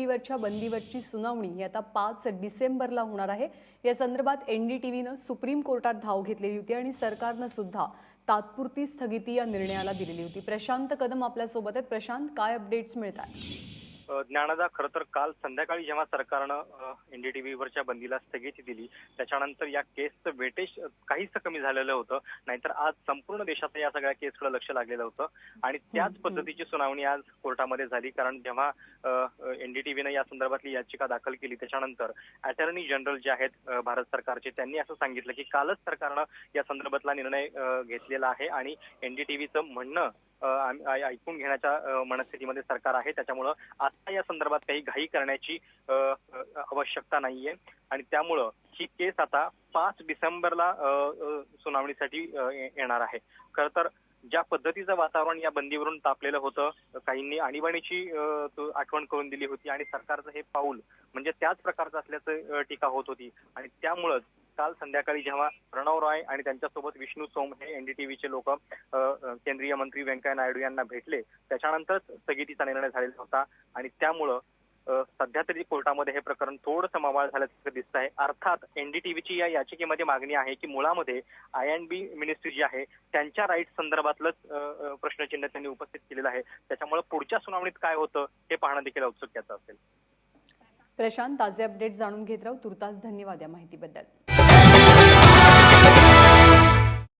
टीव्हीवरच्या बंदीवरची सुनावणी ही आता 5 डिसेंबरला होणार आहे। या संदर्भात एनडीटीव्हीनं सुप्रीम कोर्टात धाव घेतलेली होती आणि सरकारनं सुद्धा तात्पुरती स्थगिती या निर्णयाला दिलेली होती। प्रशांत कदम आपल्या सोबत आहेत। प्रशांत, काय अपडेट्स मिळतात? ज्ञानदा, खरं तर काल संध्याकाळी जेव्हा सरकारनं एनडीटीव्हीवरच्या बंदीला स्थगिती दिली त्याच्यानंतर या केसचं वेटेज काहीच कमी झालेलं होतं। नाहीतर आज संपूर्ण देशात या सगळ्या केसकडे लक्ष लागलेलं होतं आणि त्याच पद्धतीची सुनावणी आज कोर्टामध्ये झाली। कारण जेव्हा एनडीटीव्हीनं या संदर्भातली याचिका दाखल केली त्याच्यानंतर अटॉर्नी जनरल जे आहेत भारत सरकारचे, त्यांनी असं सांगितलं की कालच सरकारनं या संदर्भातला निर्णय घेतलेला आहे आणि एनडीटीव्हीचं म्हणणं ऐकून घेण्याच्या मनस्थितीमध्ये सरकार आहे। त्याच्यामुळं आता या संदर्भात काही घाई करण्याची आवश्यकता नाहीये आणि त्यामुळं ही केस आता 5 डिसेंबरला सुनावणीसाठी येणार आहे। खरं तर ज्या पद्धतीचं वातावरण या बंदीवरून तापलेलं होतं, काहींनी आणीबाणीची आठवण करून दिली होती आणि सरकारचं हे पाऊल म्हणजे त्याच प्रकारचं असल्याचं टीका होत होती आणि त्यामुळंच काल संध्याकाळी जेव्हा प्रणव रॉय आणि त्यांच्यासोबत विष्णू सोम हे एनडीटीव्हीचे लोक केंद्रीय मंत्री व्यंकय्या नायडू यांना भेटले त्याच्यानंतर स्थगितीचा निर्णय झालेला होता आणि त्यामुळं सध्या तरी कोर्टामध्ये हे प्रकरण थोडंसं मवाळ झाल्याचं दिसत आहे। अर्थात एनडीटीव्हीची या याचिकेमध्ये मागणी आहे की मुळामध्ये INB मिनिस्ट्री जी आहे त्यांच्या राईट संदर्भातलंच प्रश्नचिन्ह त्यांनी उपस्थित केलेलं आहे। त्याच्यामुळे पुढच्या सुनावणीत काय होतं हे पाहणं देखील औत्सुक्याचं असेल। प्रशांत, ताजे अपडेट जाणून घेत राहू। तुर्तास धन्यवाद या माहितीबद्दल।